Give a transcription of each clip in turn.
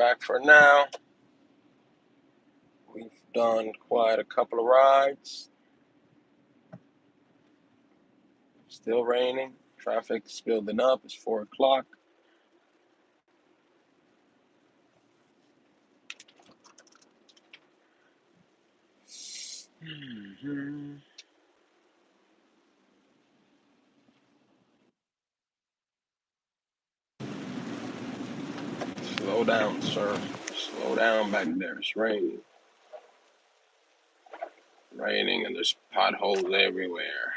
back for now. We've done quite a couple of rides. Still raining. Traffic's building up. It's 4 o'clock. Slow down, sir. Slow down back there. It's raining. Raining and there's potholes everywhere.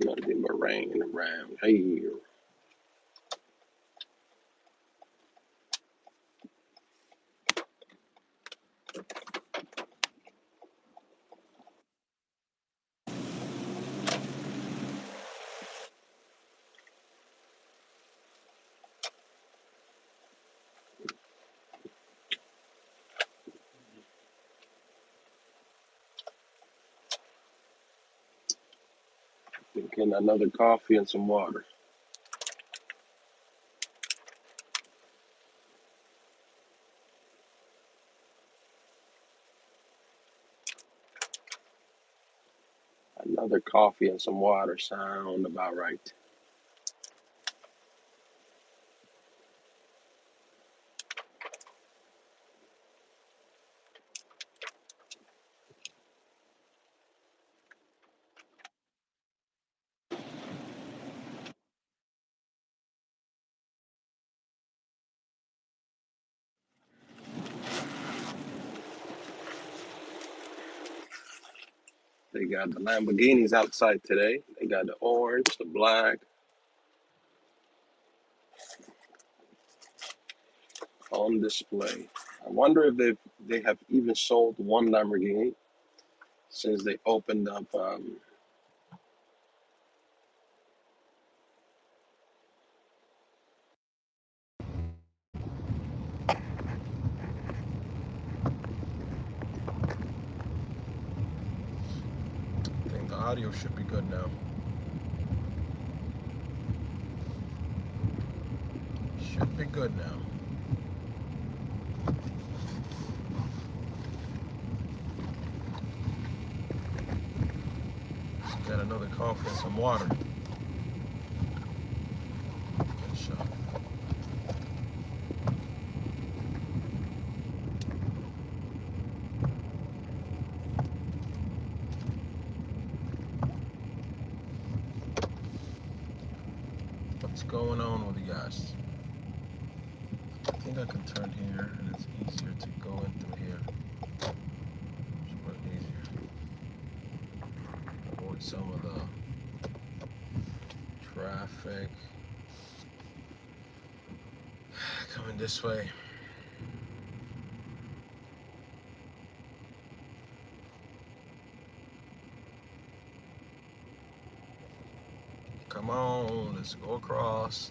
Nothing but rain around here. Thinking another coffee and some water. Another coffee and some water sound about right. They got the Lamborghinis outside today. They got the orange, the black on display. I wonder if they have even sold one Lamborghini since they opened up. I think the audio should be good now. Should be good now. Got another coffee and some water. Good shot. What's going on with you guys? I think I can turn here and it's easier to go in through here. It's much easier. Avoid some of the traffic coming this way. Come on, let's go across.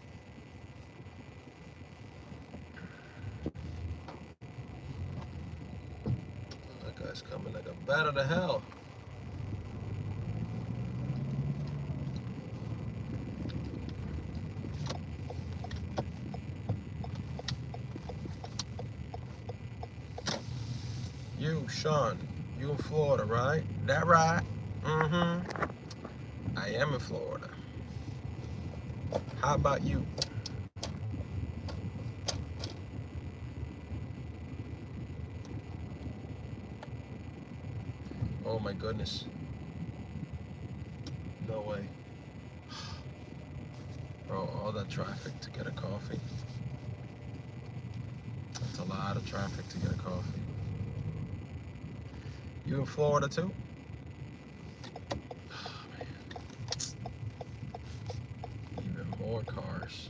That guy's coming like a bat out of hell. You, Shawn, you in Florida, right? That right? Mm-hmm. I am in Florida. How about you? Oh my goodness. No way. Bro, all that traffic to get a coffee. That's a lot of traffic to get a coffee. You in Florida too? Oh, man. Even more cars.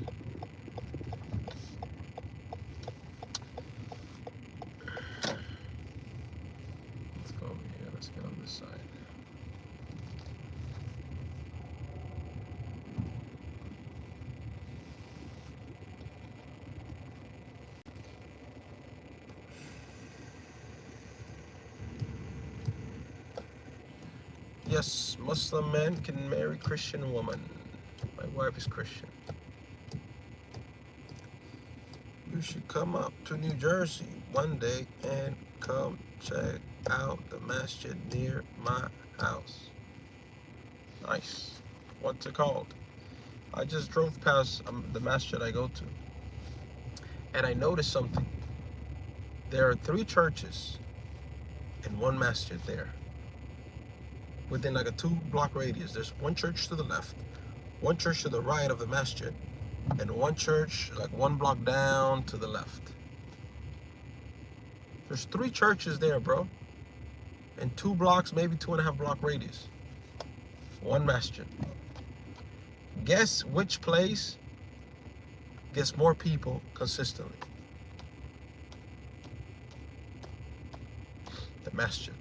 Let's go over here. Let's get on this side. Yes, Muslim men can marry Christian women. My wife is Christian. You should come up to New Jersey one day and come check out the masjid near my house. Nice. What's it called? I just drove past the masjid I go to, and I noticed something. There are 3 churches in one masjid there, within like a 2-block radius. There's one church to the left, one church to the right of the masjid, and one church like 1 block down to the left. There's 3 churches there, bro, in 2 blocks, maybe 2.5-block radius. One masjid. Guess which place gets more people consistently? The masjid.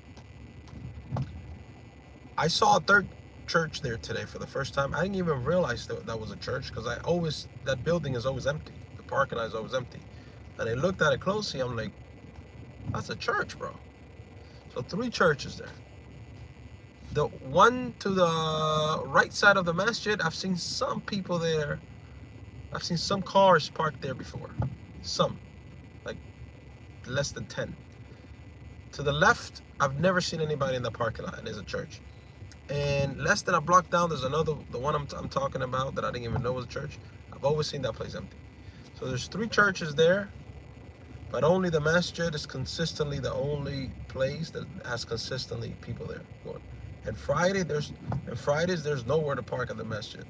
I saw a 3rd church there today for the first time. I didn't even realize that was a church, because that building is always empty. The parking lot is always empty. And I looked at it closely. I'm like, that's a church, bro. So 3 churches there. The one to the right side of the masjid, I've seen some people there. I've seen some cars parked there before. Some, like less than 10. To the left, I've never seen anybody in the parking lot, and there's a church. And less than a block down, there's another, the one I'm talking about that I didn't even know was a church. I've always seen that place empty. So there's 3 churches there, but only the masjid is consistently the only place that has consistently people there going. And Fridays, there's nowhere to park at the masjid.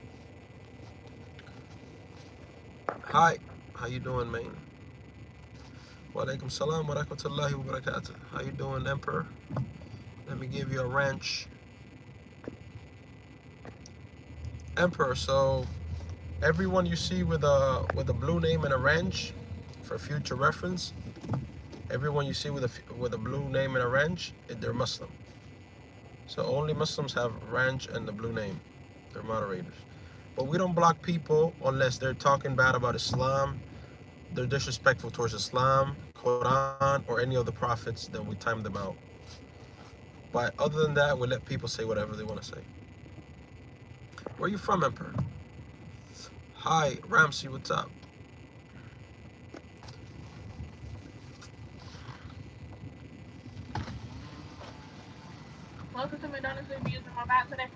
Hi, how you doing, man? Wa alaikum salam wa rahmatullahi wa barakatuh. How you doing, Emperor? Let me give you a wrench. Emperor, so everyone you see with a blue name and a wrench, for future reference, everyone you see with a blue name and a wrench, they're Muslim. So only Muslims have wrench and the blue name. They're moderators. But we don't block people unless they're talking bad about Islam, they're disrespectful towards Islam, Quran, or any of the prophets. Then we time them out. But other than that, we let people say whatever they want to say. Where are you from, Emperor? Hi, Ramsey, what's up? Welcome to McDonald's. Will you be using my bag today?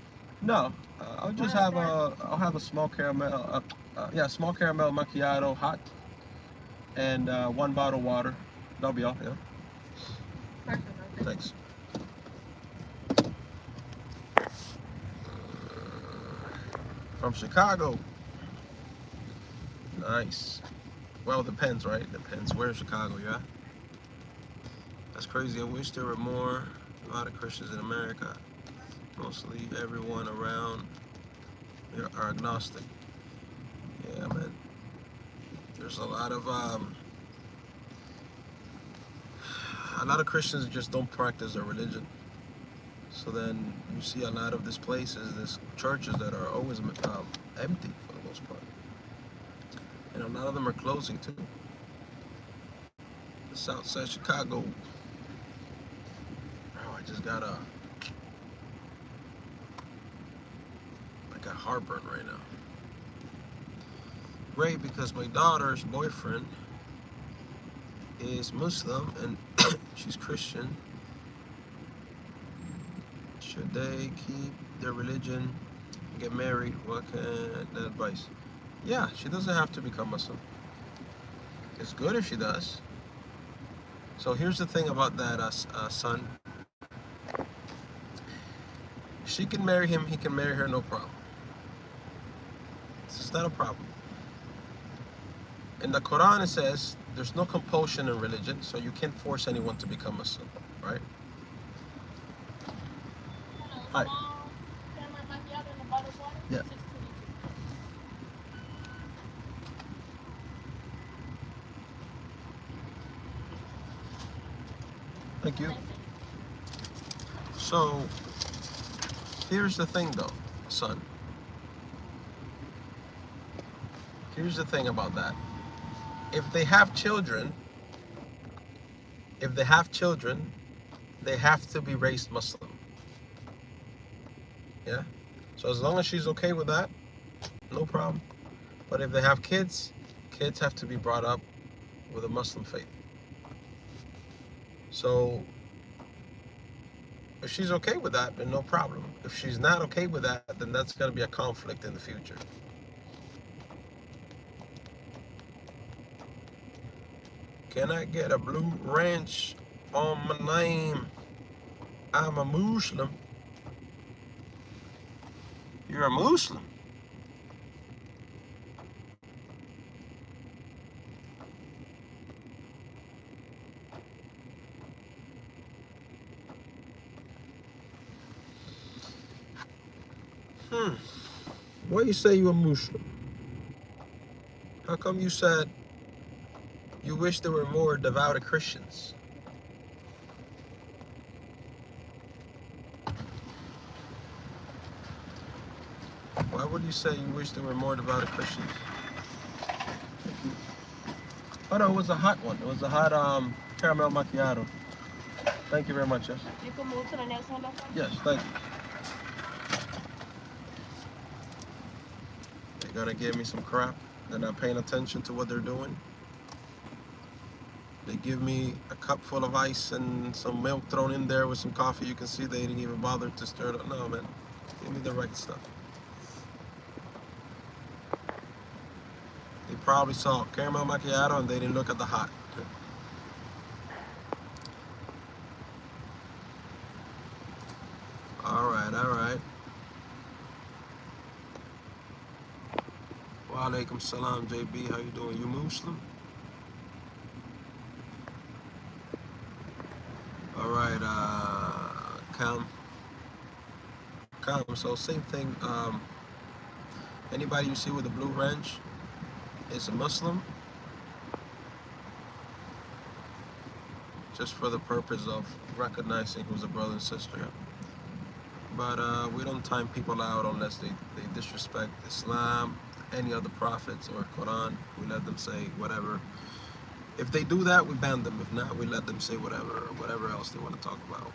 No, I'll just have a small caramel, small caramel macchiato, hot, and 1 bottle of water. That'll be all. Yeah. Perfect. Thanks. From Chicago. Nice. Well, depends, right? Depends where in Chicago you're at. That's crazy. I wish there were a lot of Christians in America. Mostly everyone around here are agnostic. Yeah, man. There's a lot of Christians just don't practice their religion. So then you see a lot of these places, these churches that are always empty for the most part. And a lot of them are closing too. The South Side Chicago. Oh, I just got heartburn right now. Great, because my daughter's boyfriend is Muslim and she's Christian. Should they keep their religion and get married? What can the advice? Yeah, she doesn't have to become Muslim. It's good if she does. So here's the thing about that, son. She can marry him, he can marry her, no problem. It's not a problem. In the Quran it says there's no compulsion in religion, so you can't force anyone to become Muslim, right? Hi. Yeah. Thank you. So here's the thing though, son. Here's the thing about that. If they have children, they have to be raised Muslim. Yeah? So as long as she's okay with that, no problem. But if they have kids have to be brought up with a Muslim faith. So if she's okay with that, then no problem. If she's not okay with that, then that's going to be a conflict in the future. Can I get a blue ranch on my name? I'm a Muslim. You're a Muslim? Why you say you're a Muslim? How come you said you wish there were more devout Christians? Why would you say you wish there were more devout Christians? Oh no, it was a hot one. It was a hot caramel macchiato. Thank you very much, yes? You can move to the next one, okay? Yes, thank you. They're gonna give me some crap. They're not paying attention to what they're doing. They give me a cup full of ice and some milk thrown in there with some coffee. You can see they didn't even bother to stir it up. No, man. Give me the right stuff. They probably saw caramel macchiato and they didn't look at the hot. All right, all right. Wa alaikum salam, JB. How you doing? You Muslim? All right, Cam. So same thing. Anybody you see with a blue wrench is a Muslim, just for the purpose of recognizing who's a brother and sister. But we don't time people out unless they disrespect Islam, any other prophets or Quran. We let them say whatever. If they do that, we ban them. If not, we let them say whatever else they want to talk about.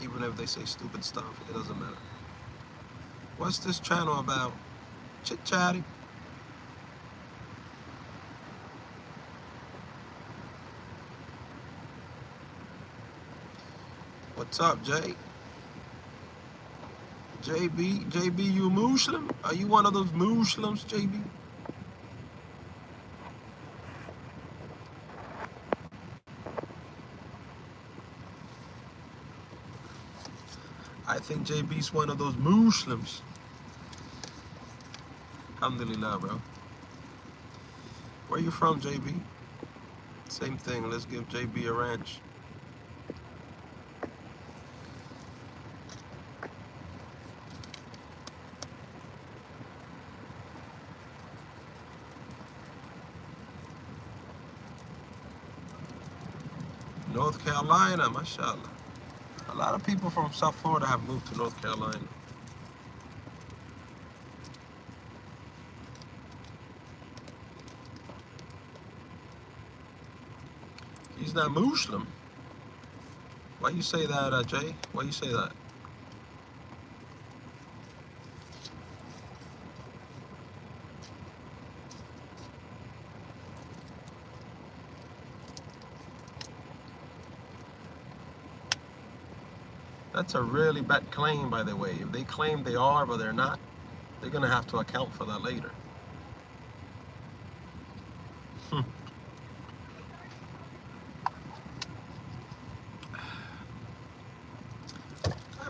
Even if they say stupid stuff, it doesn't matter. What's this channel about? Chit-chatting. What's up, Jay? JB, you a Muslim? Are you one of those Muslims, JB? I think JB's one of those Muslims. Alhamdulillah, bro. Where you from, JB? Same thing. Let's give JB a ranch. North Carolina, mashallah. A lot of people from South Florida have moved to North Carolina. He's not Muslim. Why you say that, Jay? Why you say that? That's a really bad claim, by the way. If they claim they are, but they're not, they're going to have to account for that later. I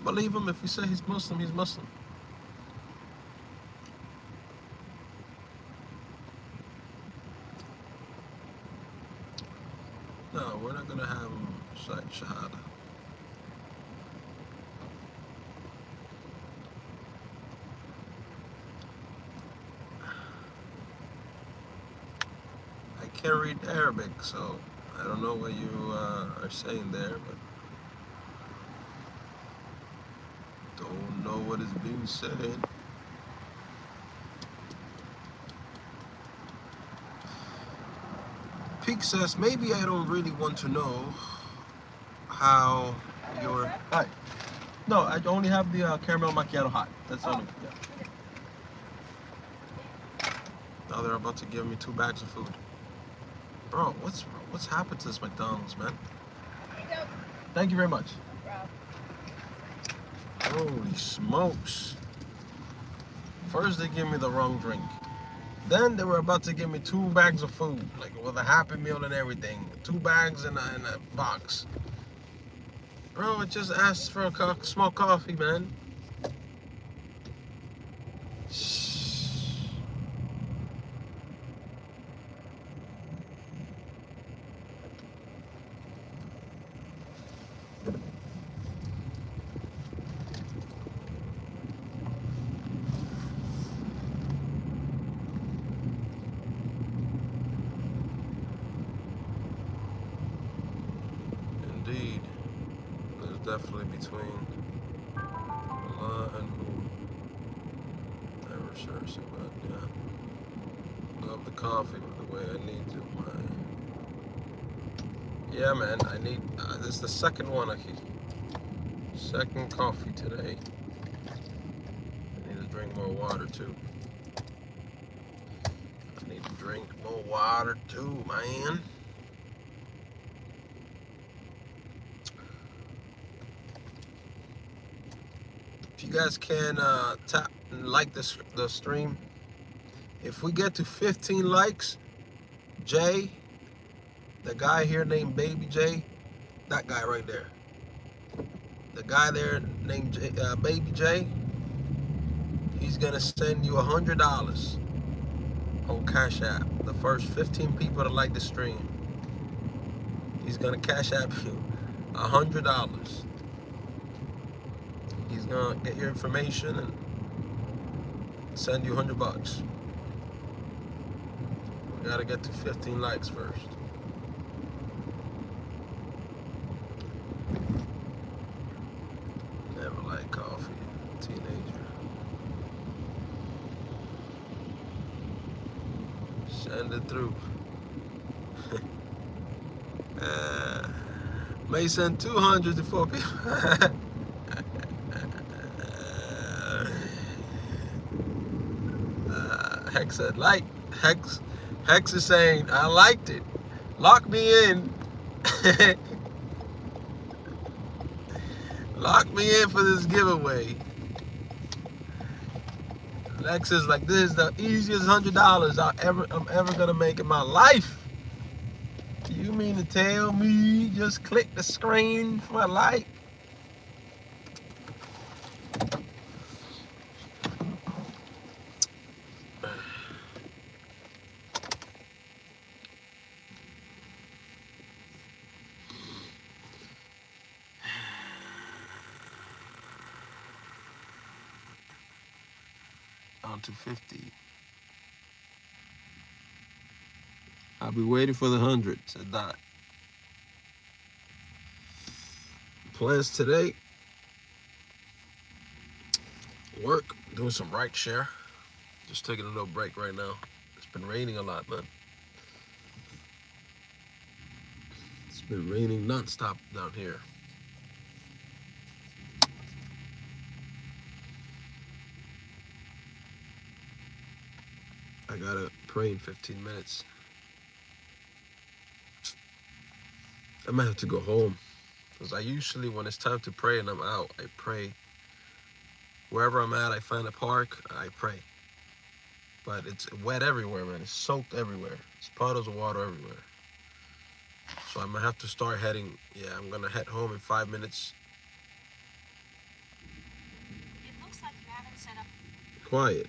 believe him. If he say he's Muslim, he's Muslim. No, we're not going to have him cite Shahada. I can't read Arabic, so I don't know what you are saying there, but don't know what is being said. Peak says, maybe I don't really want to know how your... Hi. No, I only have the caramel macchiato hot. That's only... Yeah. Now they're about to give me 2 bags of food. Bro, what's happened to this McDonald's, man? Thank you very much. Holy smokes. First they give me the wrong drink. Then they were about to give me 2 bags of food, like with a Happy Meal and everything. 2 bags in a box. Bro, I just asked for a small coffee, man. Indeed. There's definitely between Allah and who. Never sure, so but yeah. Love the coffee the way I need to, man. Yeah, man, I need, this is the second one I keep. Second coffee today. I need to drink more water too. I need to drink more water too, man. If you guys can tap and like the stream, if we get to 15 likes, Jay, the guy here named Baby Jay, that guy right there, the guy there named Baby Jay, he's gonna send you $100 on Cash App. The first 15 people to like the stream, he's gonna Cash App you $100. He's gonna get your information and send you $100. We gotta get to 15 likes first. Never like coffee, teenager. Send it through. May send 200 to 4 people. Hex said like. Hex is saying I liked it. Lock me in. Lock me in for this giveaway. Lex is like, this is the easiest $100 I'm ever gonna make in my life. You mean to tell me just click the screen for a like? On to 50. I'll be waiting for the 100, said Dot. Plans today, work, doing some right share. Just taking a little break right now. It's been raining a lot, man. It's been raining nonstop down here. I gotta pray in 15 minutes. I might have to go home. Because I usually, when it's time to pray and I'm out, I pray. Wherever I'm at, I find a park, I pray. But it's wet everywhere, man. It's soaked everywhere. It's puddles of water everywhere. So I'm gonna have to start heading. Yeah, I'm gonna head home in 5 minutes. It looks like you haven't set up. Quiet.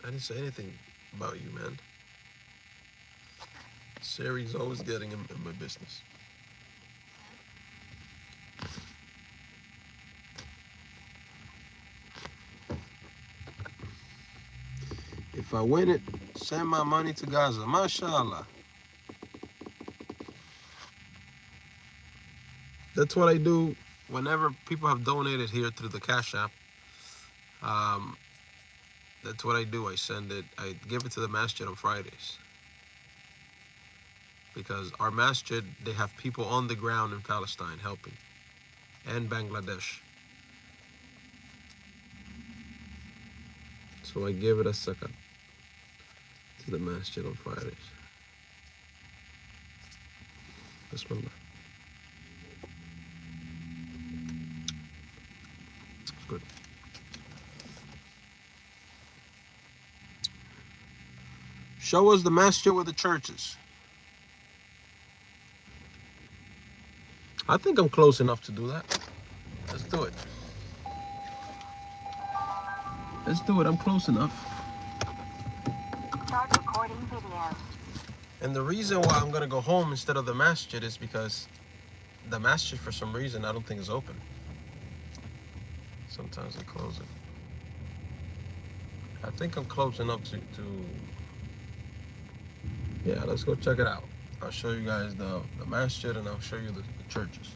I didn't say anything about you, man. Siri's always getting in my business. If I win it, send my money to Gaza. Mashallah. That's what I do whenever people have donated here through the Cash App. That's what I do. I send it. I give it to the masjid on Fridays. Because our masjid, they have people on the ground in Palestine helping. And Bangladesh. So I give it a zakat to the masjid on Fridays. Bismillah. It's good. Show us the masjid with the churches. I think I'm close enough to do that. Let's do it. Let's do it. I'm close enough. Start recording video. And the reason why I'm gonna go home instead of the masjid is because the masjid, for some reason, I don't think is open. Sometimes they close it. I think I'm close enough to yeah, let's go check it out. I'll show you guys the masjid and I'll show you the churches.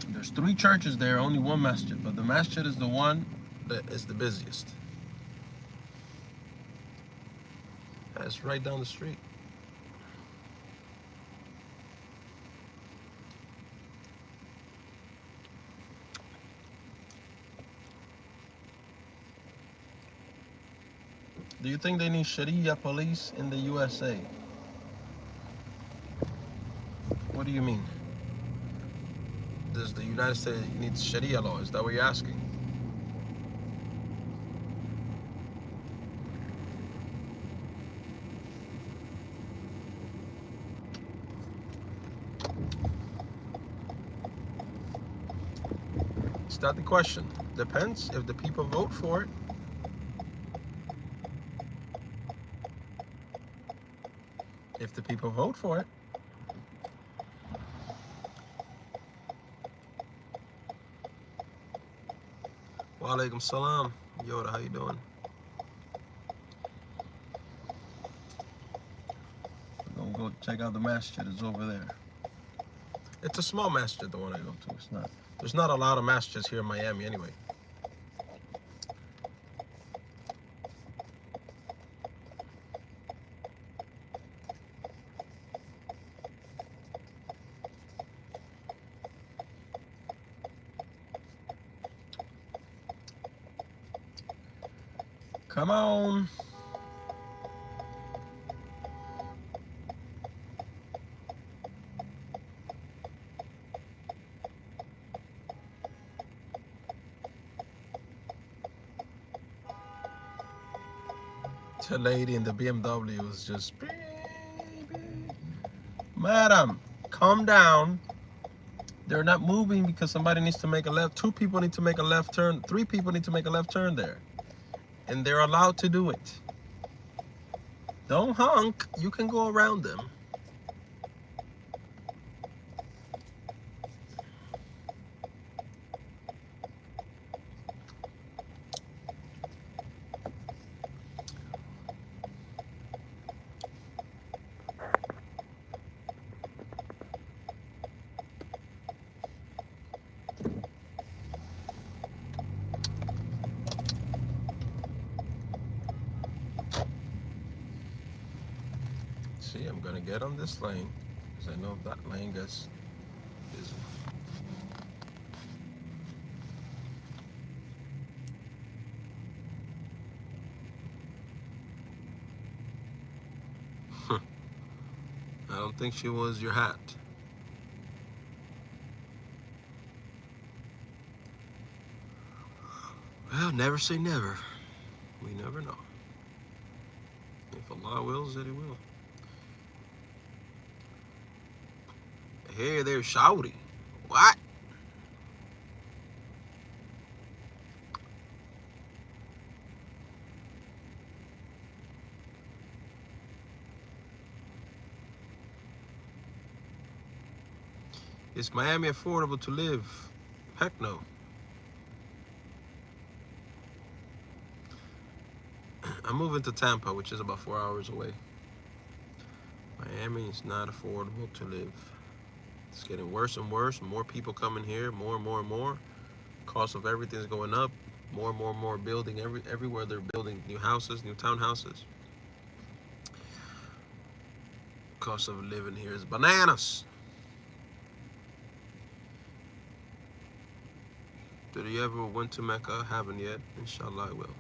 There's 3 churches there, only 1 masjid, but the masjid is the one that is the busiest. That's right down the street. Do you think they need Sharia police in the USA? What do you mean? Does the United States need Sharia law? Is that what you're asking? Is that the question? Depends if the people vote for it. If the people vote for it. Wa alaikum salam. Yoda, how you doing? We're gonna go check out the masjid. It's over there. It's a small masjid, the one I go to. It's not. There's not a lot of masjids here in Miami anyway. Come on. The lady in the BMW was just, baby. Madam, calm down. They're not moving because somebody needs to make a left. 2 people need to make a left turn. 3 people need to make a left turn there. And they're allowed to do it. Don't honk. You can go around them. See, I'm gonna get on this lane because I know that lane gets busy. I don't think she was your hat. Well, never say never. We never know. If Allah wills it, He will. Hey, they're shouting. What? Is Miami affordable to live? Heck no. I'm moving to Tampa, which is about 4 hours away. Miami is not affordable to live. It's getting worse and worse. More people coming here, more and more and more. Cost of everything's going up. More and more and more building. Everywhere they're building new houses, new townhouses. Cost of living here is bananas. Did you ever went to Mecca? Haven't yet. Inshallah I will.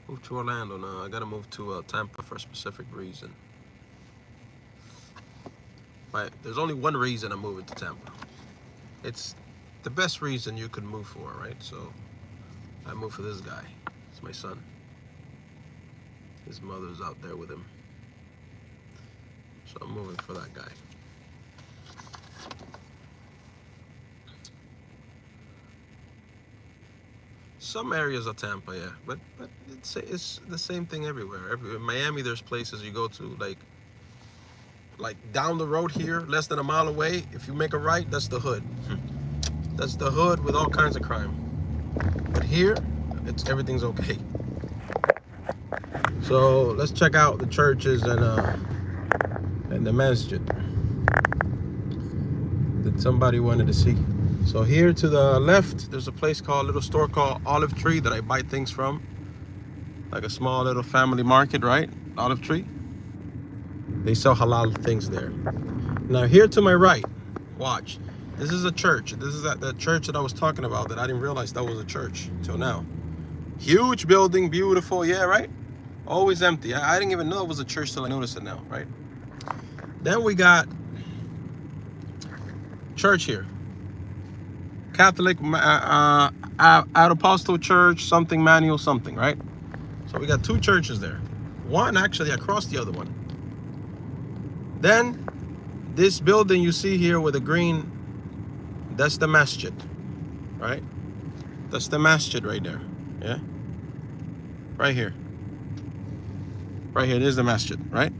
Move to Orlando now. I gotta move to Tampa for a specific reason. Right? There's only one reason I'm moving to Tampa. It's the best reason you could move for, right? So I moved for this guy. It's my son. His mother's out there with him. So I'm moving for that guy. Some areas of Tampa, yeah, but it's the same thing everywhere. In Miami, there's places you go to like down the road here, less than a mile away. If you make a right, that's the hood. That's the hood with all kinds of crime. But here, everything's okay. So let's check out the churches and the masjid that somebody wanted to see. So here to the left, there's a little store called Olive Tree that I buy things from. Like a small little family market, right? Olive Tree. They sell halal things there. Now here to my right, watch. This is a church. This is the church that I was talking about that I didn't realize that was a church till now. Huge building, beautiful, yeah, right? Always empty. I didn't even know it was a church till I noticed it now, right? Then we got church here. Catholic, out Apostle Church, something manual, something, right? So we got two churches there. One actually across the other one. Then this building you see here with the green, that's the masjid, right? That's the masjid right there, yeah? Right here. Right here, there's the masjid, right?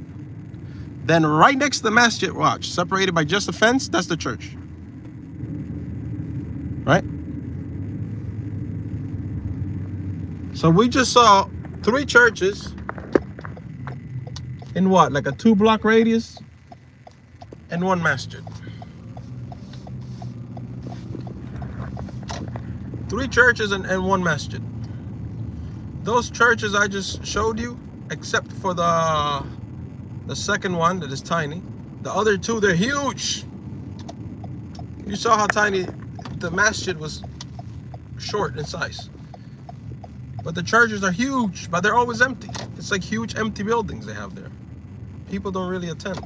Then right next to the masjid, watch, separated by just a fence, that's the church. Right? So we just saw 3 churches in what, like a 2-block radius? And 1 masjid. 3 churches and 1 masjid. Those churches I just showed you, except for the second one that is tiny. The other 2, they're huge. You saw how tiny the masjid was, short in size. But the churches are huge, but they're always empty. It's like huge empty buildings they have there. People don't really attend.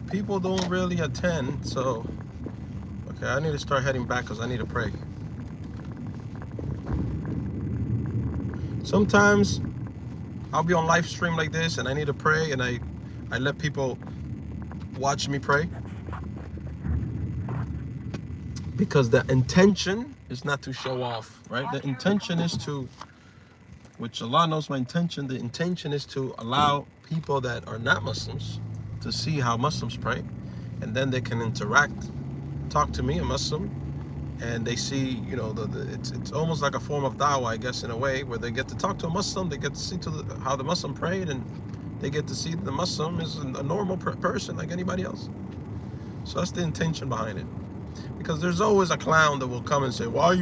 People don't really attend, so okay, I need to start heading back because I need to pray. Sometimes I'll be on live stream like this and I need to pray, and I let people watch me pray. Because the intention is not to show off, right? The intention is to, which Allah knows my intention, the intention is to allow people that are not Muslims to see how Muslims pray, and then they can interact, talk to me, a Muslim, and they see, you know, it's almost like a form of da'wah, I guess, in a way, where they get to talk to a Muslim, they get to see how the Muslim prayed, and they get to see the Muslim is a normal person like anybody else. So that's the intention behind it. Because there's always a clown that will come and say, why are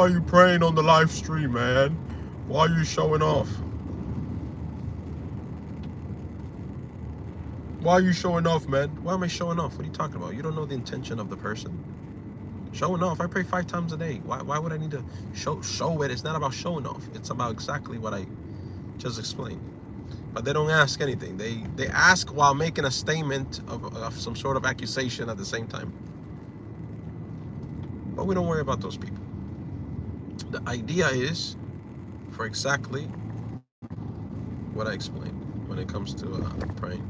you praying on the live stream, man? Why are you showing off? Why are you showing off, man? Why am I showing off? What are you talking about? You don't know the intention of the person. Showing off, I pray 5 times a day. Why would I need to show it? It's not about showing off. It's about exactly what I just explained. But they don't ask anything. They ask while making a statement of some sort of accusation at the same time. But we don't worry about those people. The idea is for exactly what I explained when it comes to praying.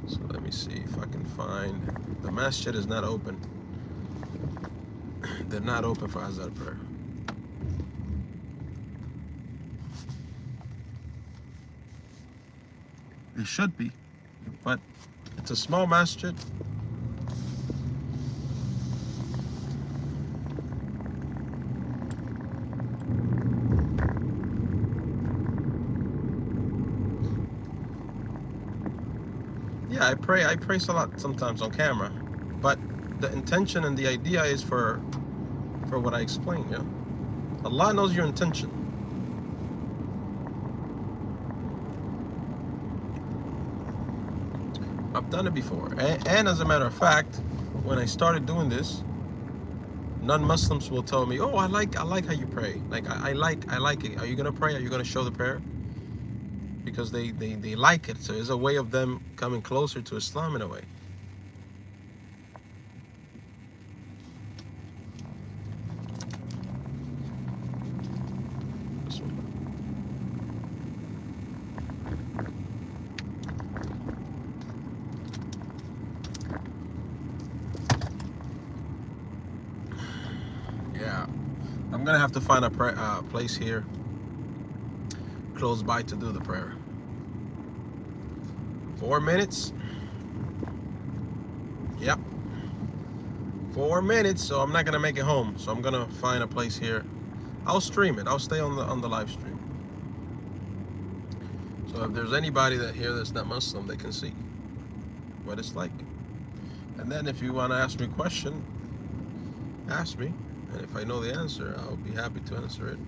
So let me see if I can find. The masjid is not open. They're not open for Azhar prayer. It should be, but it's a small masjid. Yeah, I pray salat sometimes on camera, but the intention and the idea is for what I explained, yeah? Allah knows your intention. I've done it before, and as a matter of fact, when I started doing this, non-Muslims will tell me, "Oh, I like how you pray. Like I like it. Are you gonna pray? Are you gonna show the prayer?" Because they like it. So it's a way of them coming closer to Islam in a way. This one. Yeah, I'm gonna have to find a place here close by to do the prayer. 4 minutes. Yep. 4 minutes. So I'm not gonna make it home. So I'm gonna find a place here. I'll stream it. I'll stay on the live stream. So if there's anybody that here that's not Muslim, they can see what it's like. And then if you want to ask me a question, ask me. And if I know the answer, I'll be happy to answer it.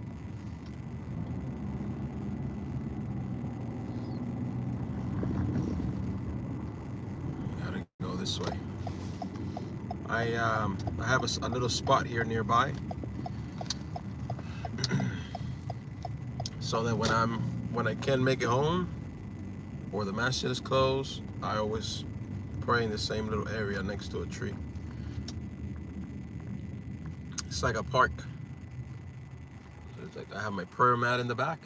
Gotta go this way. I have a little spot here nearby, so that when I can make it home, or the masjid is closed, I always pray in the same little area next to a tree. It's like a park. So it's like I have my prayer mat in the back,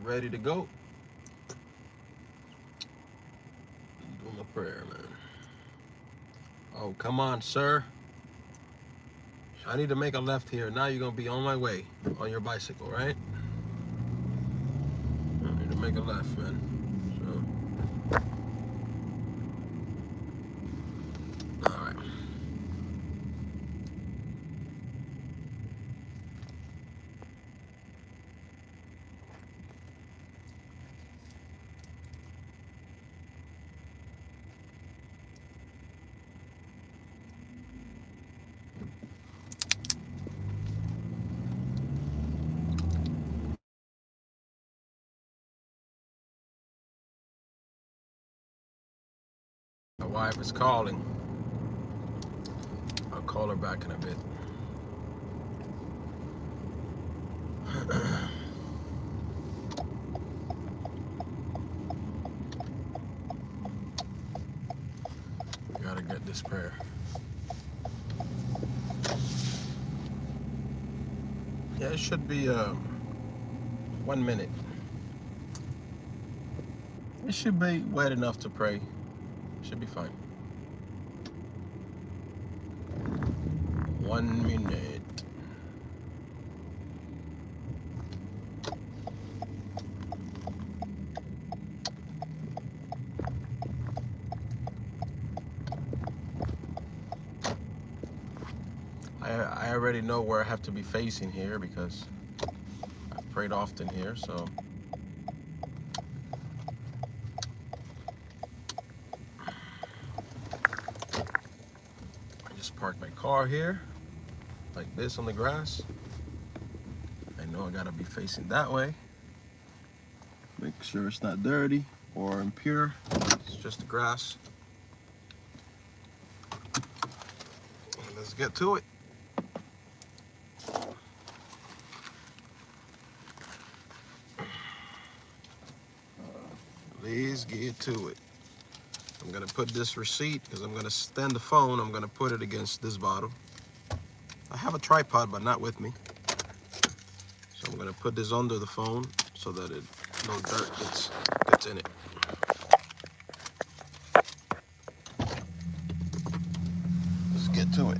ready to go. Doing my prayer, man. Oh, come on, sir. I need to make a left here. Now you're gonna be on my way on your bicycle, right? I need to make a left, man. So, all right. My wife is calling. I'll call her back in a bit. We gotta get this prayer. Yeah, it should be 1 minute. It should be wet enough to pray. Should be fine. 1 minute. I already know where I have to be facing here because I've prayed often here, so I just park my car here, like this on the grass. I know I gotta be facing that way. Make sure it's not dirty or impure. It's just the grass. Let's get to it. Let's get to it. I'm gonna put this receipt because I'm gonna stand the phone. I'm gonna put it against this bottle. I have a tripod, but not with me. So I'm gonna put this under the phone so that no dirt gets in it. Let's get to it.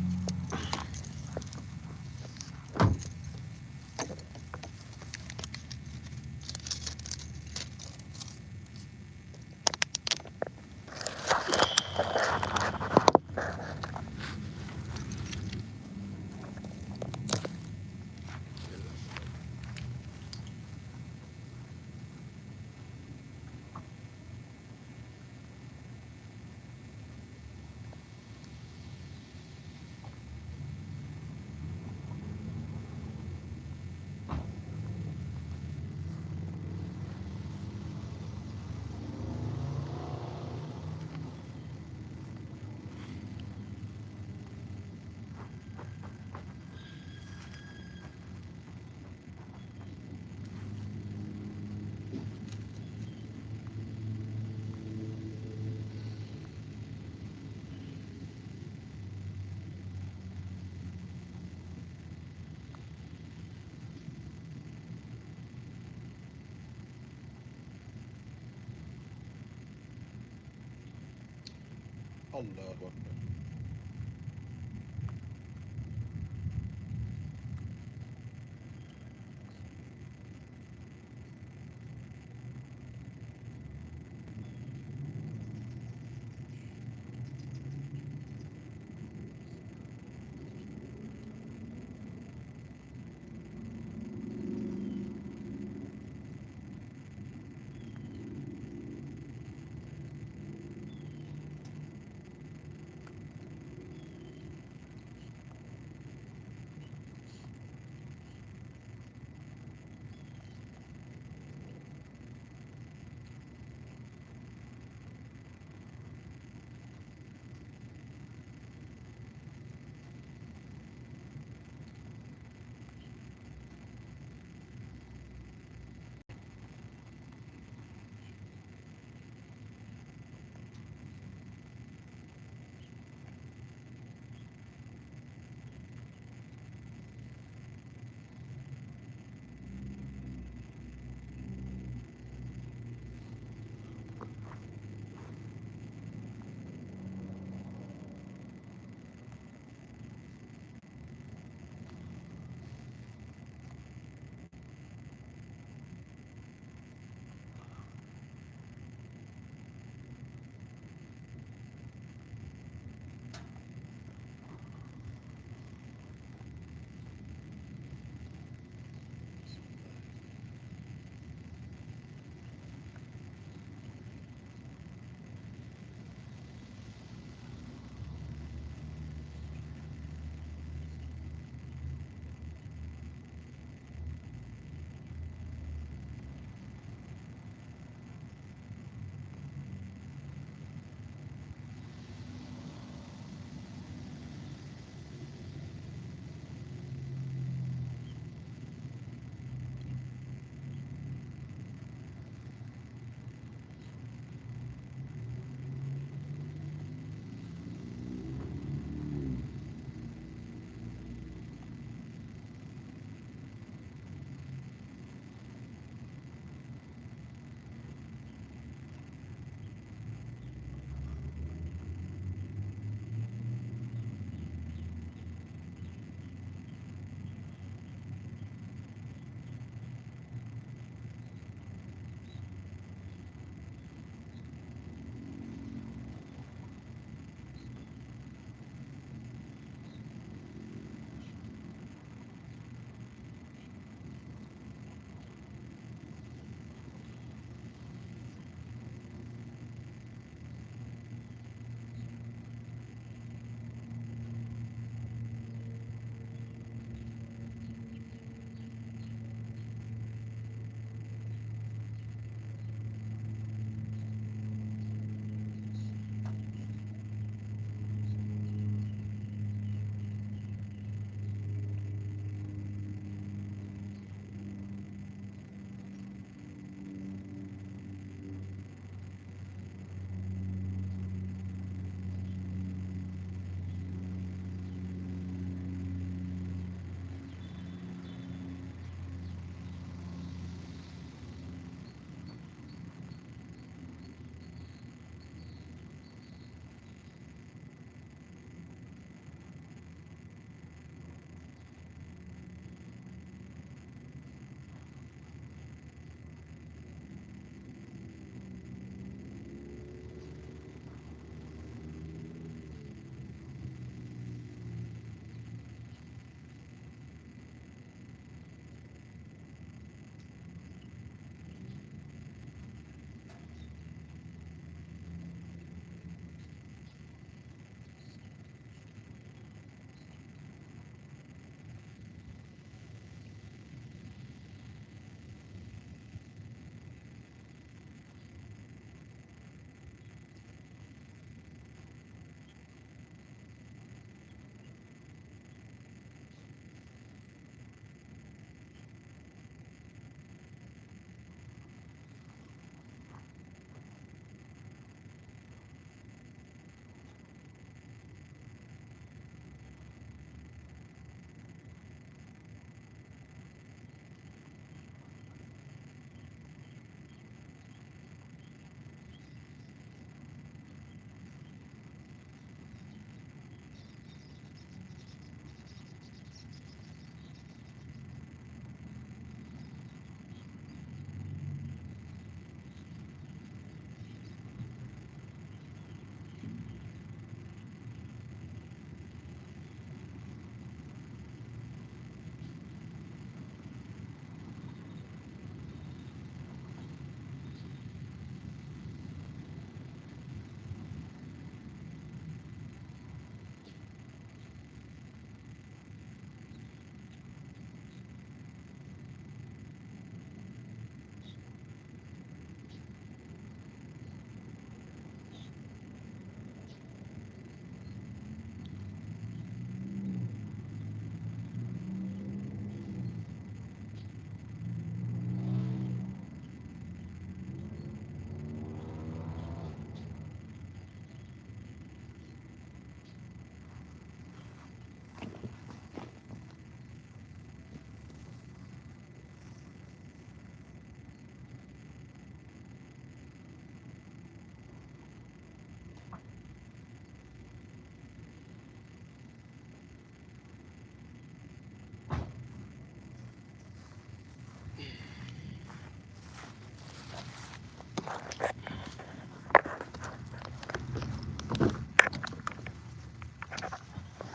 Allahu Akbar.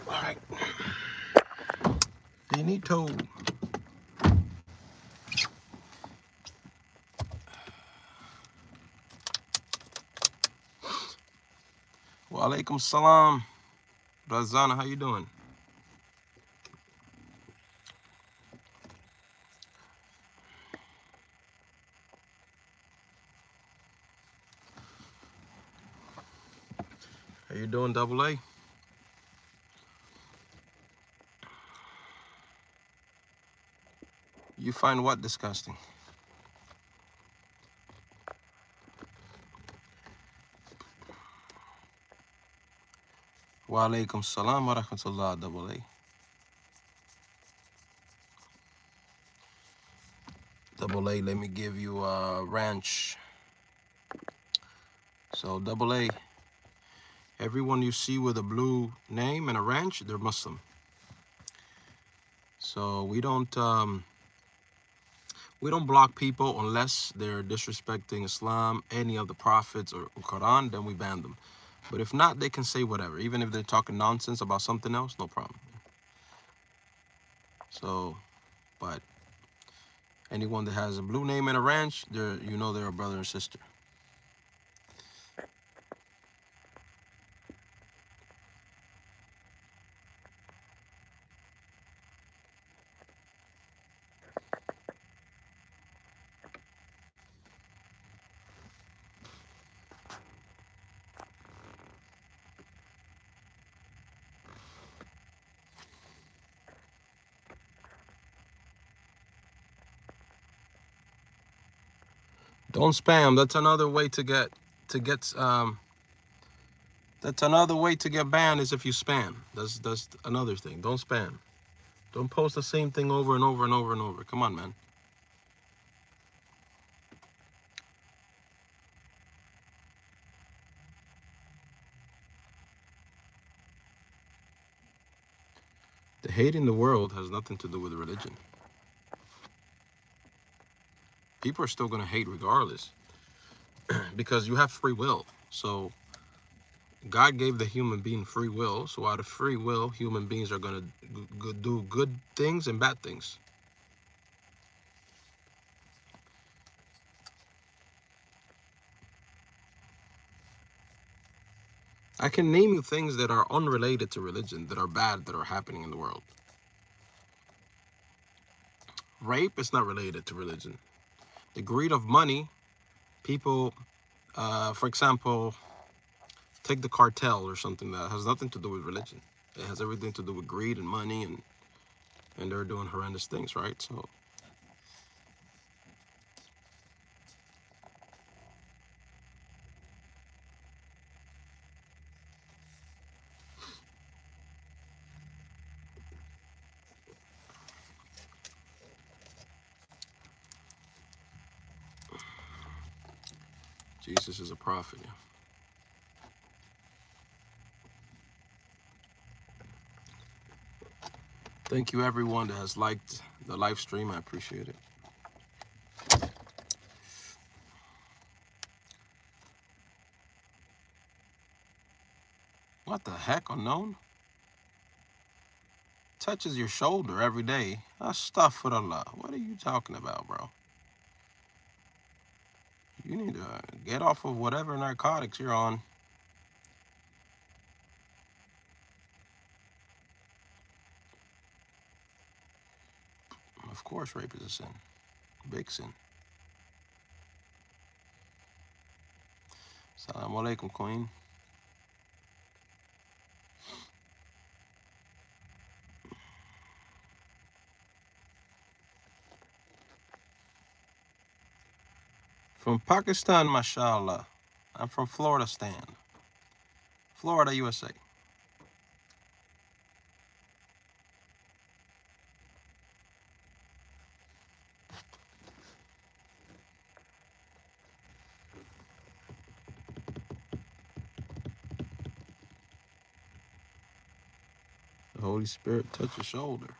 All right. Finito. Wa alaikum salam. Razana, how you doing? How you doing, Double A? You find what disgusting? Wa alaikum salam wa rahmatullah, Double A. Double A, let me give you a ranch. So Double A, everyone you see with a blue name and a ranch, they're Muslim. So we don't block people unless they're disrespecting Islam, any of the prophets or Quran, then we ban them. But if not, they can say whatever. Even if they're talking nonsense about something else, no problem. So, but anyone that has a blue name and a ranch, they're they're a brother and sister. Don't spam. That's another way to get that's another way to get banned is if you spam. That's another thing. Don't spam. Don't post the same thing over and over and over and over. Come on, man. The hate in the world has nothing to do with religion. People are still going to hate regardless because you have free will. So God gave the human being free will. So out of free will, human beings are going to do good things and bad things. I can name you things that are unrelated to religion, that are bad, that are happening in the world. Rape is not related to religion. The greed of money, people, for example, take the cartel or something that has nothing to do with religion. It has everything to do with greed and money, and they're doing horrendous things, right? So Jesus is a prophet. Yeah. Thank you, everyone that has liked the live stream. I appreciate it. What the heck, unknown? Touches your shoulder every day. Astaghfirullah. What are you talking about, bro? You need to get off of whatever narcotics you're on. Of course, rape is a sin. Big sin. Assalamu alaikum, Queen. From Pakistan, mashallah. I'm from Florida, Stan. Florida, USA. The Holy Spirit touch your shoulder.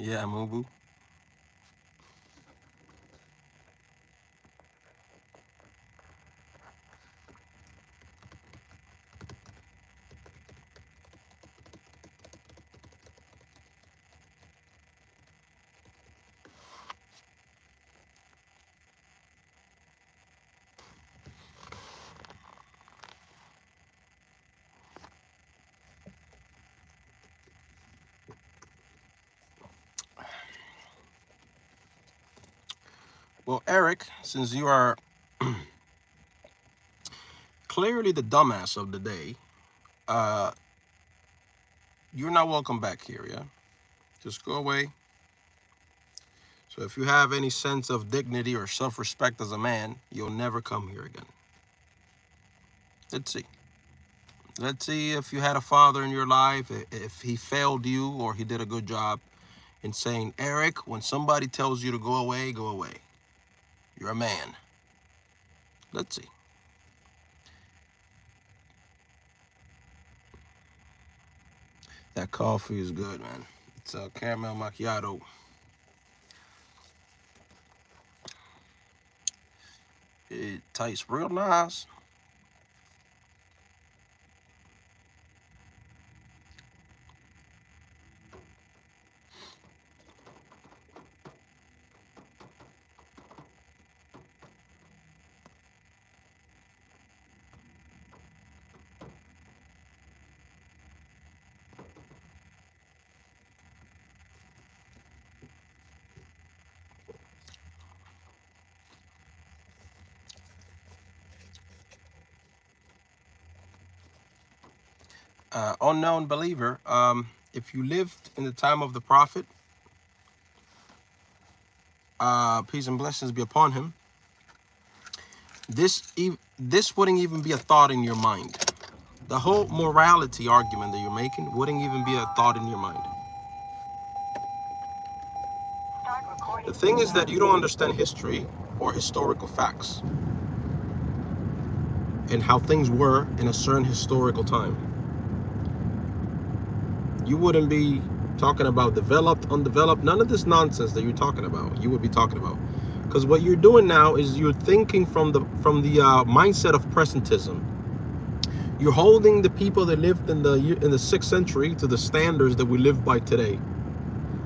Yeah, Mubu. Well, Eric, since you are clearly the dumbass of the day, uh, you're not welcome back here, yeah? Just go away. So if you have any sense of dignity or self-respect as a man, you'll never come here again. Let's see. Let's see if you had a father in your life, if he failed you or he did a good job in saying, Eric, when somebody tells you to go away, go away. You're a man. Let's see. That coffee is good, man. It's a caramel macchiato. It tastes real nice. Unknown believer, if you lived in the time of the prophet, peace and blessings be upon him, this wouldn't even be a thought in your mind. The whole morality argument that you're making wouldn't even be a thought in your mind. The thing is that you don't understand history or historical facts and how things were in a certain historical time. You wouldn't be talking about developed, undeveloped, none of this nonsense that you're talking about. You would be talking about, because what you're doing now is you're thinking from the mindset of presentism. You're holding the people that lived in the 6th century to the standards that we live by today,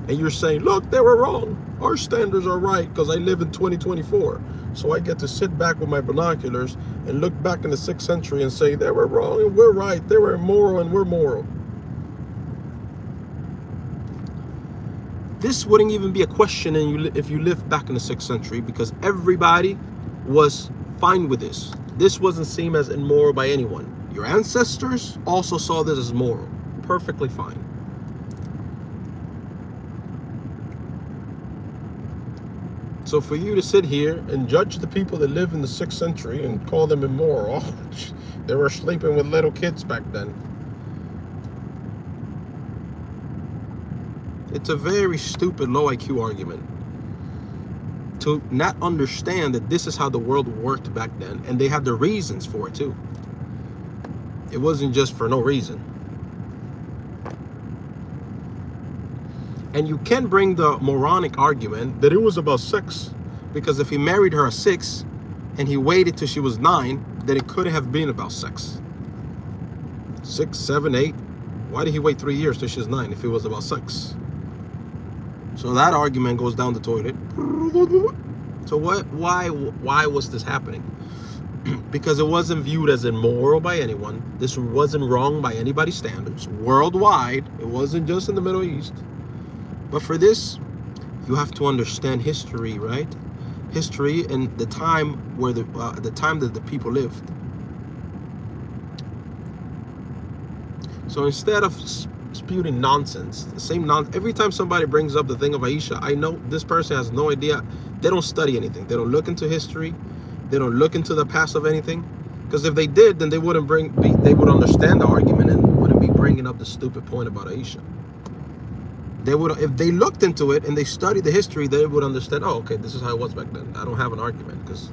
and you're saying, look, they were wrong. Our standards are right because I live in 2024, so I get to sit back with my binoculars and look back in the 6th century and say they were wrong and we're right. They were immoral and we're moral. This wouldn't even be a question if you lived back in the 6th century, because everybody was fine with this. This wasn't seen as immoral by anyone. Your ancestors also saw this as moral. Perfectly fine. So for you to sit here and judge the people that live in the 6th century and call them immoral, they were sleeping with little kids back then. It's a very stupid low IQ argument to not understand that this is how the world worked back then, and they had the reasons for it too. It wasn't just for no reason. And you can bring the moronic argument that it was about sex, because if he married her at 6 and he waited till she was 9, then it could have been about sex. 6, 7, 8. Why did he wait 3 years till she was 9 if it was about sex? So that argument goes down the toilet. So why was this happening? Because it wasn't viewed as immoral by anyone. This wasn't wrong by anybody's standards. Worldwide, it wasn't just in the Middle East. But for this, you have to understand history, right? History and the time where the time that the people lived. So instead of spewing nonsense, the same nonsense, every time somebody brings up the thing of Aisha, I know this person has no idea. They don't study anything. They don't look into history. They don't look into the past of anything. Because if they did, then they wouldn't they would understand the argument and wouldn't be bringing up the stupid point about Aisha. They would, if they looked into it and they studied the history, they would understand, oh, okay, this is how it was back then. I don't have an argument, because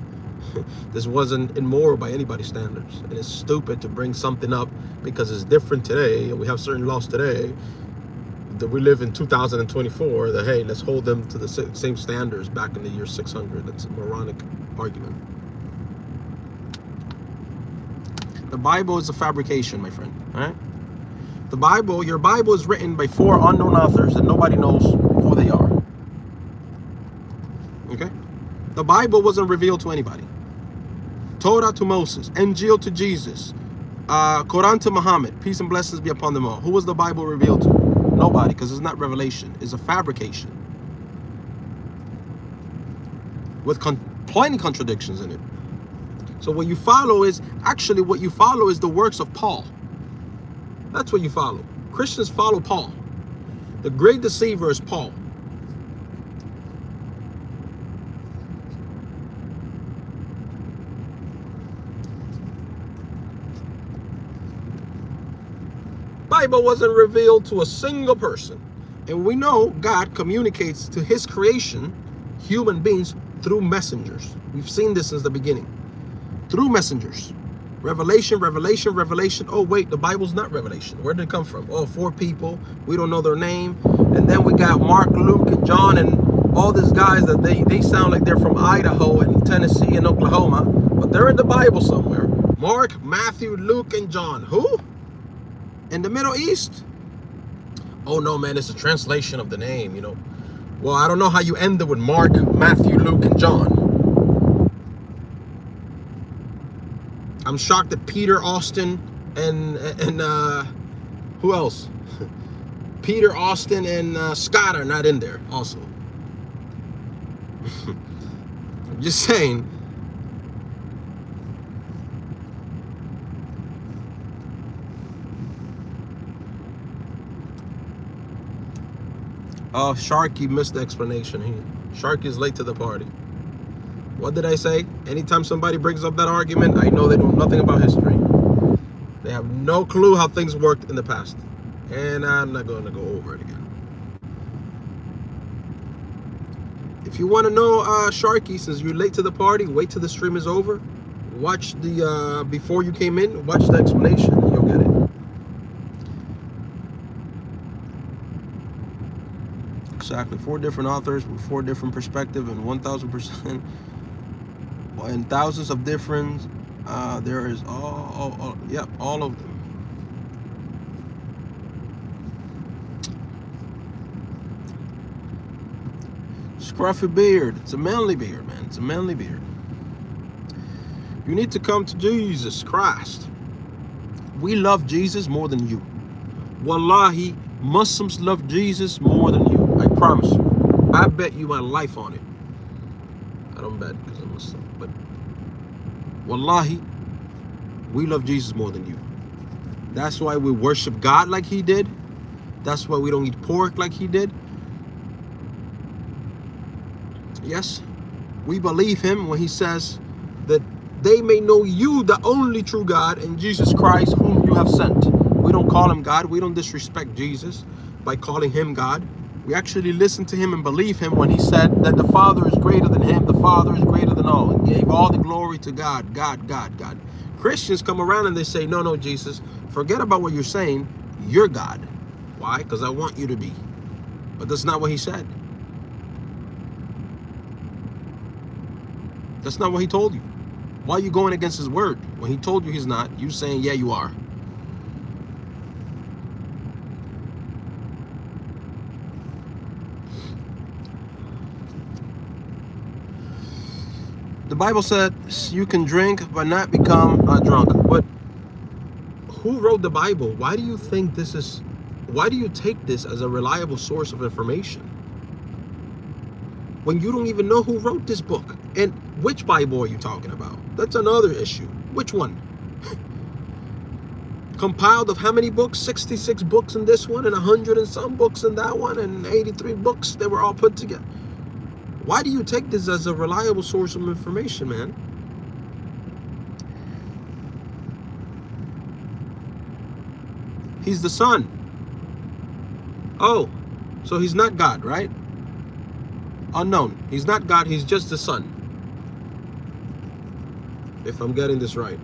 this wasn't immoral by anybody's standards. And it's stupid to bring something up because it's different today and we have certain laws today. that we live in 2024, that hey, let's hold them to the same standards back in the year 600. That's a moronic argument. The Bible is a fabrication, my friend. All right. The Bible, your Bible is written by 4 unknown authors and nobody knows who they are. Okay? The Bible wasn't revealed to anybody. Torah to Moses, Injil to Jesus, Quran to Muhammad, peace and blessings be upon them all. Who was the Bible revealed to? Nobody, because it's not revelation. It's a fabrication with plenty contradictions in it. So what you follow is, actually what you follow is the works of Paul. That's what you follow. Christians follow Paul. The great deceiver is Paul. Bible wasn't revealed to a single person. And we know God communicates to his creation, human beings, through messengers. We've seen this since the beginning. Through messengers. Revelation, revelation, revelation. Oh, wait, the Bible's not revelation. Where did it come from? Oh, 4 people. We don't know their name. And then we got Mark, Luke, and John, and all these guys that they sound like they're from Idaho and Tennessee and Oklahoma. But they're in the Bible somewhere. Mark, Matthew, Luke, and John. Who? In the Middle East? Oh, no, man, it's a translation of the name, you know. Well, I don't know how you end it with Mark, Matthew, Luke, and John. I'm shocked that Peter, Austin, and who else? Peter, Austin, and Scott are not in there also. I'm just saying. Oh, Sharky missed the explanation. Sharky's late to the party. What did I say? Anytime somebody brings up that argument, I know they know nothing about history. They have no clue how things worked in the past. And I'm not going to go over it again. If you want to know, Sharky, since you're late to the party, wait till the stream is over. Watch the, before you came in, watch the explanation and you'll get it. Exactly. 4 different authors with 4 different perspectives and 1,000% and thousands of different. There is yep, all of them. Scruffy beard. It's a manly beard, man. It's a manly beard. You need to come to Jesus Christ. We love Jesus more than you. Wallahi, Muslims love Jesus more than you. I promise you. I bet you my life on it. I don't bet because I'm Muslim, but wallahi, we love Jesus more than you. That's why we worship God like he did. That's why we don't eat pork like he did. Yes, we believe him when he says that they may know you, the only true God, and Jesus Christ, whom you have sent. We don't call him God. We don't disrespect Jesus by calling him God. We actually listen to him and believe him when he said that the Father is greater than him. The Father is greater than all. And gave all the glory to God, God, God, God. Christians come around and they say, no, no, Jesus, forget about what you're saying. You're God. Why? Because I want you to be. But that's not what he said. That's not what he told you. Why are you going against his word? When he told you he's not, you saying, yeah, you are. The Bible said you can drink but not become drunk. But who wrote the Bible? Why do you think this is, why do you take this as a reliable source of information? When you don't even know who wrote this book? And which Bible are you talking about? That's another issue. Which one? Compiled of how many books? 66 books in this one, and 100 and some books in that one, and 83 books that were all put together. Why do you take this as a reliable source of information, man? He's the Son. Oh, so he's not God, right? Unknown. He's not God, he's just the Son. If I'm getting this right.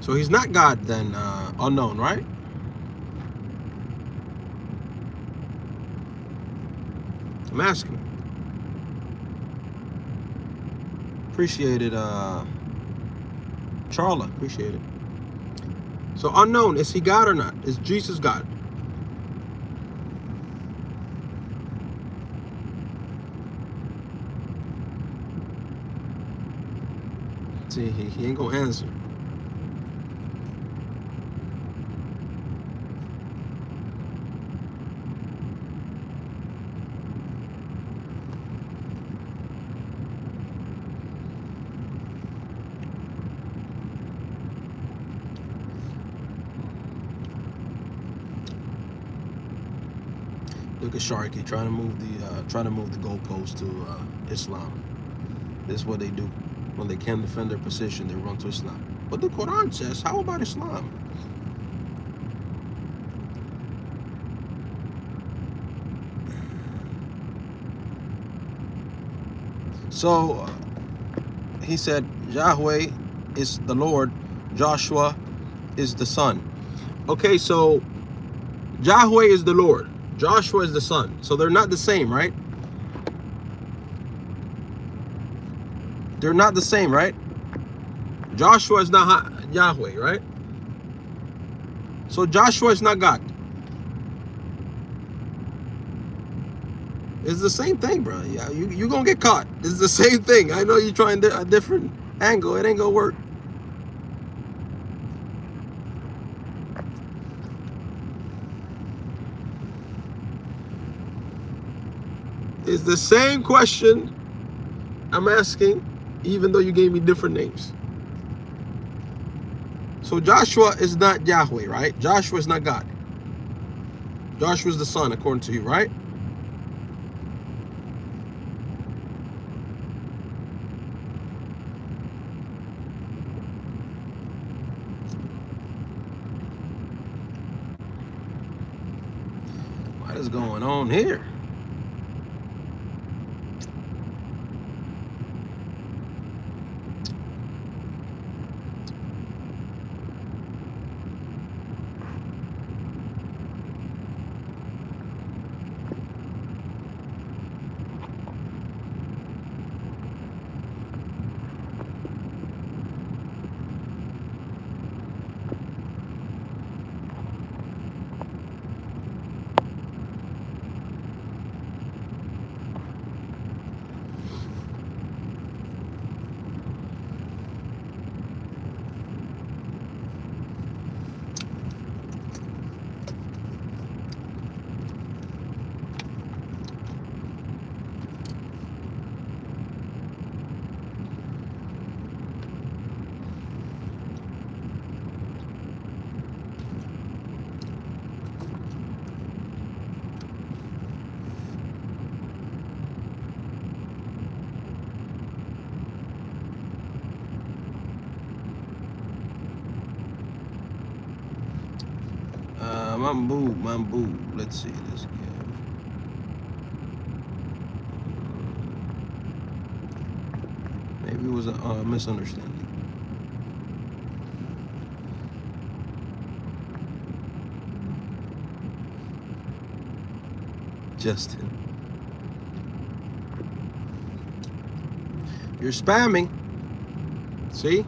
So he's not God then, unknown, right? I'm asking. Appreciate it, Charla. Appreciate it. So unknown, is he God or not? Is Jesus God? See, he ain't gonna answer. Look at Sharky trying to move the goalpost to Islam. This is what they do. When they can't defend their position, they run to Islam. But the Quran says, how about Islam? So he said, Yahweh is the Lord, Joshua is the son. Okay, so Yahweh is the Lord, Joshua is the son. So they're not the same, right? They're not the same, right? Joshua is not Yahweh, right? So Joshua is not God. It's the same thing, bro. Yeah, you gonna get caught. It's the same thing. I know you're trying a different angle. It ain't gonna work. It's the same question I'm asking, even though you gave me different names. So Joshua is not Yahweh, right? Joshua is not God. Joshua is the son, according to you, right? What is going on here? Mambu. Let's see this again. Maybe it was a misunderstanding. Justin, you're spamming. See?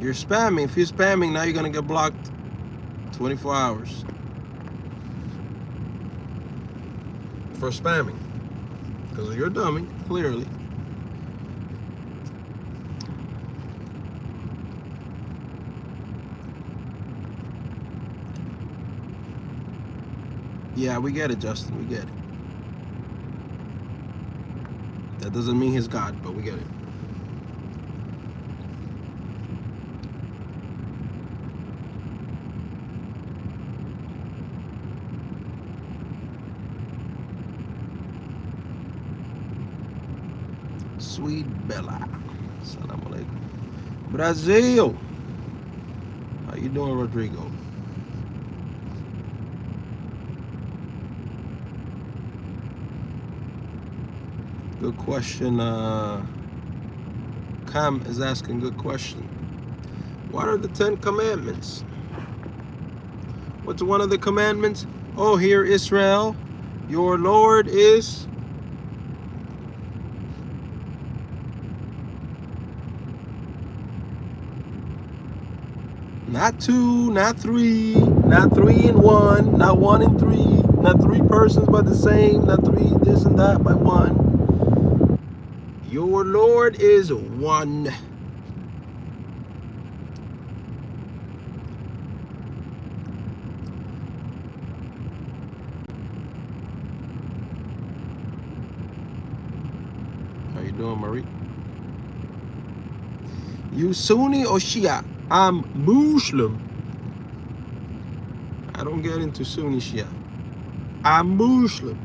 You're spamming. If you're spamming, now you're gonna get blocked 24 hours for spamming. Because you're a dummy, clearly. Yeah, we get it, Justin. We get it. That doesn't mean he's God, but we get it. Sweet Bella. Assalamu alaikum. Brazil. How you doing, Rodrigo? Good question. Cam is asking good question. What are the 10 commandments? What's one of the commandments? Oh, hear Israel, your Lord is... Not two, not three, not 3 and 1, not 1 and 3, not 3 persons but the same, not 3 this and that by 1. Your Lord is one. How you doing, Marie? You Sunni or Shia? I'm Muslim. I don't get into Sunni Shia. I'm Muslim.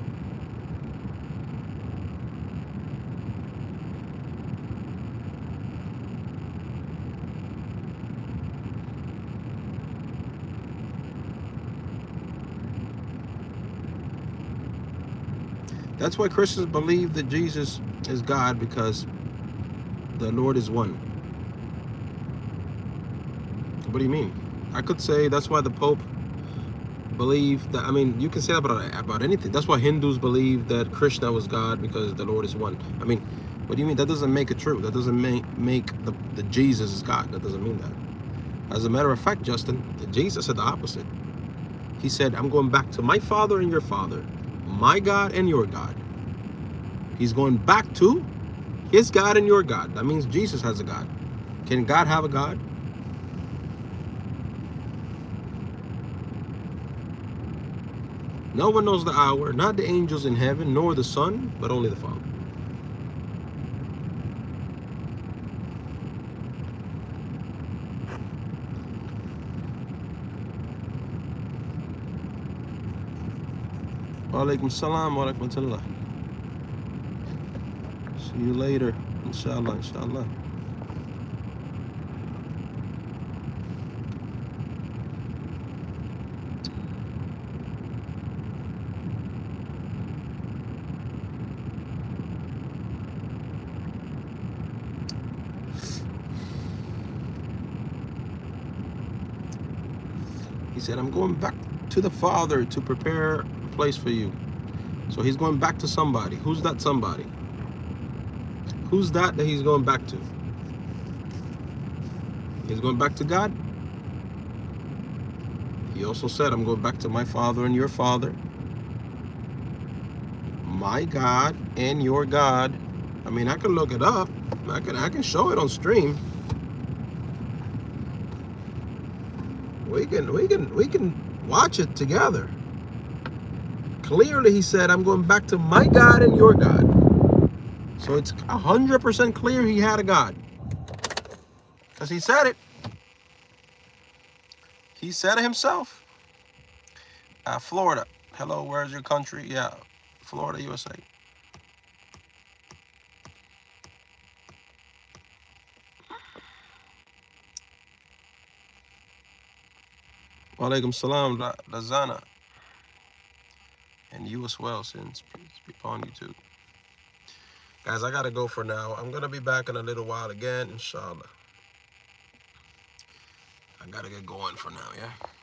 That's why Christians believe that Jesus is God, because the Lord is one. What do you mean? I could say that's why the Pope believe that. I mean, you can say that about anything. That's why Hindus believe that Krishna was God, because the Lord is one. I mean, what do you mean? That doesn't make it true. That doesn't make the Jesus is God. That doesn't mean that. As a matter of fact, Justin, Jesus said the opposite. He said, I'm going back to my father and your father, my God and your God. He's going back to his God and your God. That means Jesus has a God. Can God have a God? No one knows the hour, not the angels in heaven, nor the Son, but only the Father. Wa alaikum salam wa rahmatullah. See you later. Inshallah, inshallah. He said, I'm going back to the Father to prepare a place for you. So he's going back to somebody. Who's that somebody? Who's that he's going back to? He's going back to God. He also said, I'm going back to my Father and your Father, my God and your God. I mean, I can look it up. I can show it on stream. We can watch it together. Clearly, he said, I'm going back to my God and your God. So it's 100% clear he had a God, because he said it. He said it himself. Florida. Hello, where's your country? Yeah, Florida, USA. Walaikum salam, Lazana. And you as well, since peace be upon you too. Guys, I gotta go for now. I'm gonna be back in a little while again, inshallah. I gotta get going for now, yeah?